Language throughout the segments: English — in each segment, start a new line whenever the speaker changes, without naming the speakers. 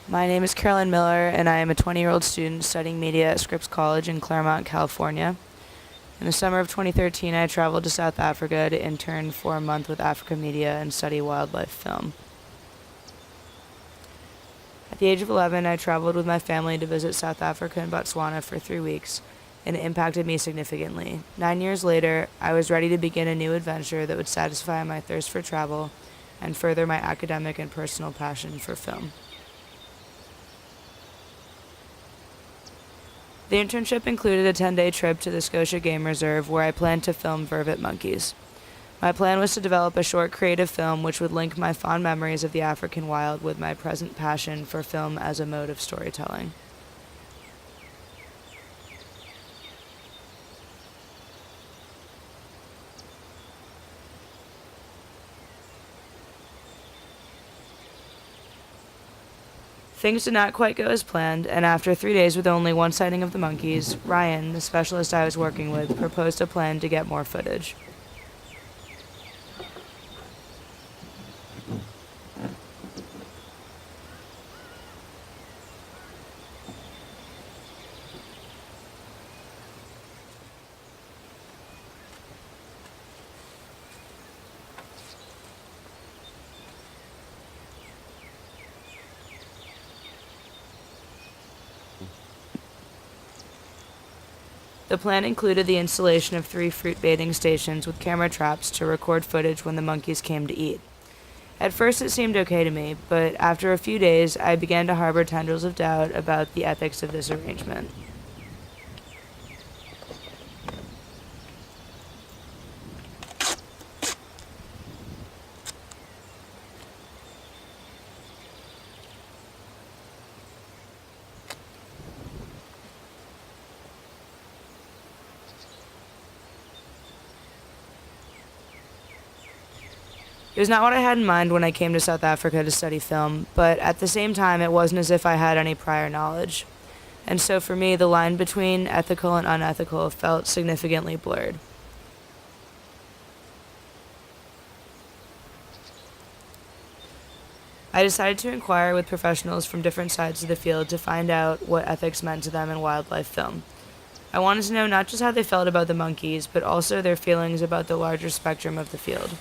My name is Carolyn Miller, and I am a 20-year-old student studying media at Scripps College in Claremont, California. In the summer of 2013, I traveled to South Africa to intern for a month with Africa Media and study wildlife film. At the age of 11, I traveled with my family to visit South Africa and Botswana for 3 weeks, and it impacted me significantly. 9 years later, I was ready to begin a new adventure that would satisfy my thirst for travel and further my academic and personal passion for film. The internship included a 10-day trip to the Scotia Game Reserve where I planned to film vervet monkeys. My plan was to develop a short creative film which would link my fond memories of the African wild with my present passion for film as a mode of storytelling. Things did not quite go as planned, and after 3 days with only one sighting of the monkeys, Ryan, the specialist I was working with, proposed a plan to get more footage. The plan included the installation of 3 fruit baiting stations with camera traps to record footage when the monkeys came to eat. At first it seemed okay to me, but after a few days I began to harbor tendrils of doubt about the ethics of this arrangement. It was not what I had in mind when I came to South Africa to study film, but at the same time it wasn't as if I had any prior knowledge. And so for me, the line between ethical and unethical felt significantly blurred. I decided to inquire with professionals from different sides of the field to find out what ethics meant to them in wildlife film. I wanted to know not just how they felt about the monkeys, but also their feelings about the larger spectrum of the field.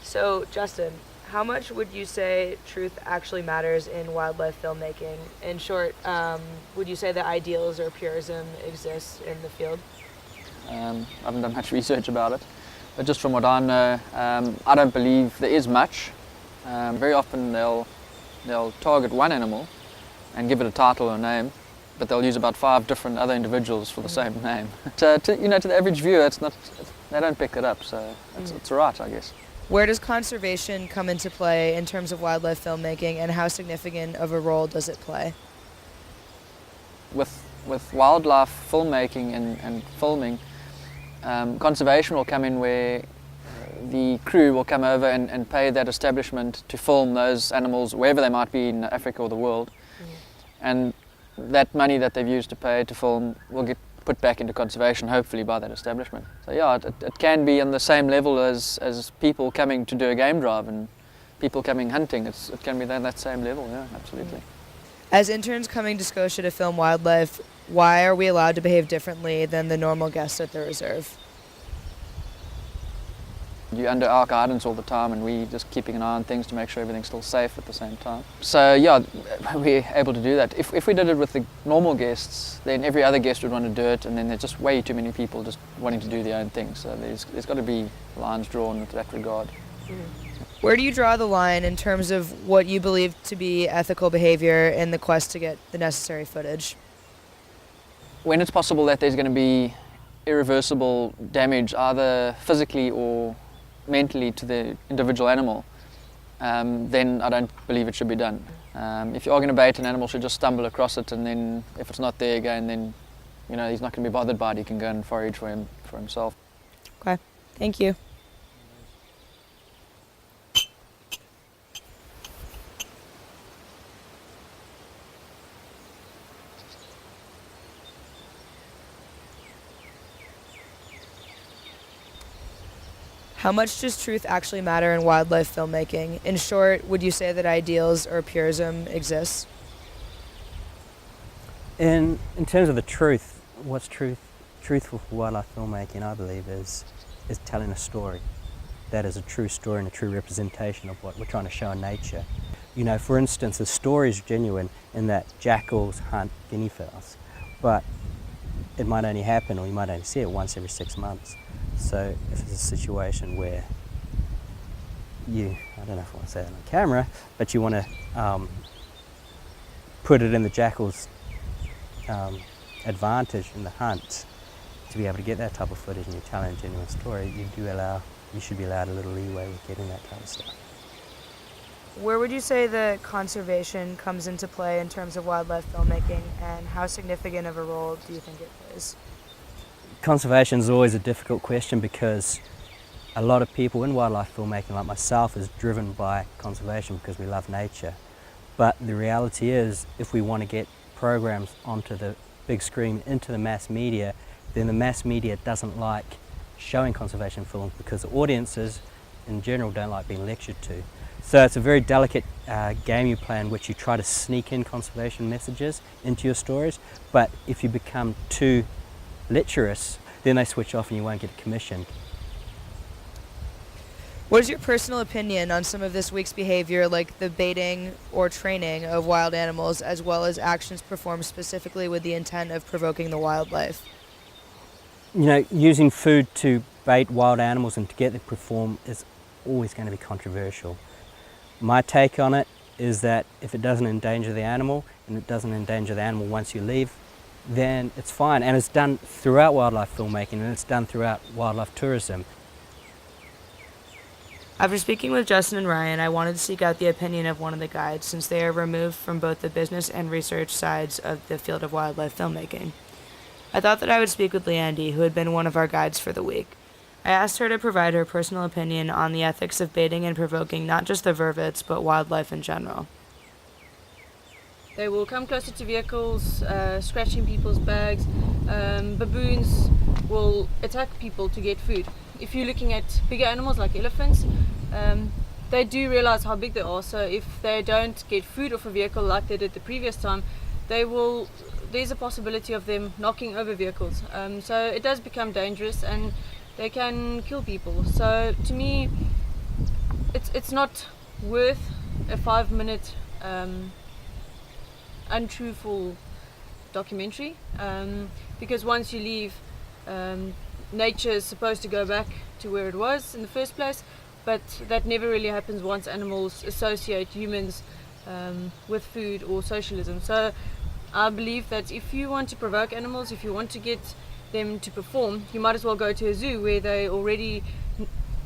So, Justin, how much would you say truth actually matters in wildlife filmmaking? In short, would you say that ideals or purism exists in the field?
I haven't done much research about it, but just from what I know, I don't believe there is much. Very often they'll target one animal and give it a title or name, but they'll use about 5 different other individuals for the same name. To the average viewer, they don't pick it up, so it's all right, I guess.
Where does conservation come into play in terms of wildlife filmmaking, and how significant of a role does it play?
With wildlife filmmaking and filming, conservation will come in where the crew will come over and pay that establishment to film those animals wherever they might be in Africa or the world. And that money that they've used to pay to film will get put back into conservation, hopefully by that establishment. So yeah, it can be on the same level as people coming to do a game drive and people coming hunting. It can be that same level, yeah, absolutely.
As interns coming to Scotia to film wildlife, why are we allowed to behave differently than the normal guests at the reserve?
You're under our guidance all the time, and we just keeping an eye on things to make sure everything's still safe at the same time. So yeah, we're able to do that. If we did it with the normal guests, then every other guest would want to do it, and then there's just way too many people just wanting to do their own thing. So there's got to be lines drawn in that regard.
Where do you draw the line in terms of what you believe to be ethical behavior in the quest to get the necessary footage?
When it's possible that there's going to be irreversible damage, either physically or mentally, to the individual animal, then I don't believe it should be done. If you are going to bait, an animal should just stumble across it, and then if it's not there again, then he's not going to be bothered by it. He can go and forage for himself.
Okay, thank you. How much does truth actually matter in wildlife filmmaking? In short, would you say that ideals or purism exists?
In terms of the truth, what's truthful for wildlife filmmaking, I believe, is telling a story that is a true story and a true representation of what we're trying to show in nature. You know, for instance, the story is genuine in that jackals hunt guinea fowls, but it might only happen, or you might only see it once every 6 months. So if it's a situation where I don't know if I want to say that on camera, but you want to put it in the jackal's advantage in the hunt to be able to get that type of footage and you're telling a genuine story, you should be allowed a little leeway with getting that kind of stuff.
Where would you say that conservation comes into play in terms of wildlife filmmaking, and how significant of a role do you think it plays?
Conservation is always a difficult question because a lot of people in wildlife filmmaking, like myself, is driven by conservation because we love nature. But the reality is, if we want to get programs onto the big screen, into the mass media, then the mass media doesn't like showing conservation films because the audiences in general don't like being lectured to. So it's a very delicate game you play in which you try to sneak in conservation messages into your stories, but if you become too lecherous, then they switch off and you won't get commissioned.
What is your personal opinion on some of this week's behavior, like the baiting or training of wild animals, as well as actions performed specifically with the intent of provoking the wildlife?
You know, using food to bait wild animals and to get them to perform is always going to be controversial. My take on it is that if it doesn't endanger the animal, and it doesn't endanger the animal once you leave, then it's fine. And it's done throughout wildlife filmmaking, and it's done throughout wildlife tourism.
After speaking with Justin and Ryan, I wanted to seek out the opinion of one of the guides, since they are removed from both the business and research sides of the field of wildlife filmmaking. I thought that I would speak with Leandy, who had been one of our guides for the week. I asked her to provide her personal opinion on the ethics of baiting and provoking not just the vervets, but wildlife in general.
They will come closer to vehicles, scratching people's bags. Baboons will attack people to get food. If you're looking at bigger animals like elephants, they do realize how big they are. So if they don't get food off a vehicle like they did the previous time, there's a possibility of them knocking over vehicles. So it does become dangerous and they can kill people. So to me, it's not worth a 5-minute untruthful documentary, because once you leave, nature is supposed to go back to where it was in the first place, but that never really happens once animals associate humans with food or socialism. So I believe that if you want to provoke animals, if you want to get them to perform, you might as well go to a zoo where they already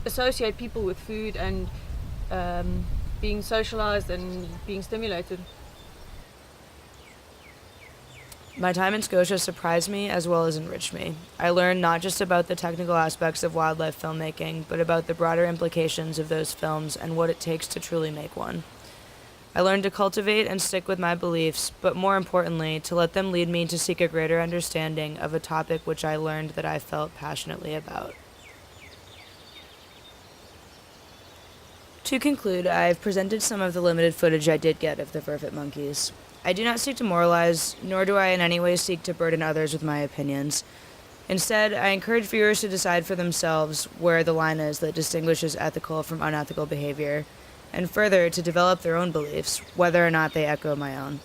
associate people with food and being socialized and being stimulated.
My time in Scotia surprised me as well as enriched me. I learned not just about the technical aspects of wildlife filmmaking, but about the broader implications of those films and what it takes to truly make one. I learned to cultivate and stick with my beliefs, but more importantly, to let them lead me to seek a greater understanding of a topic which I learned that I felt passionately about. To conclude, I've presented some of the limited footage I did get of the vervet monkeys. I do not seek to moralize, nor do I in any way seek to burden others with my opinions. Instead, I encourage viewers to decide for themselves where the line is that distinguishes ethical from unethical behavior, and further to develop their own beliefs, whether or not they echo my own.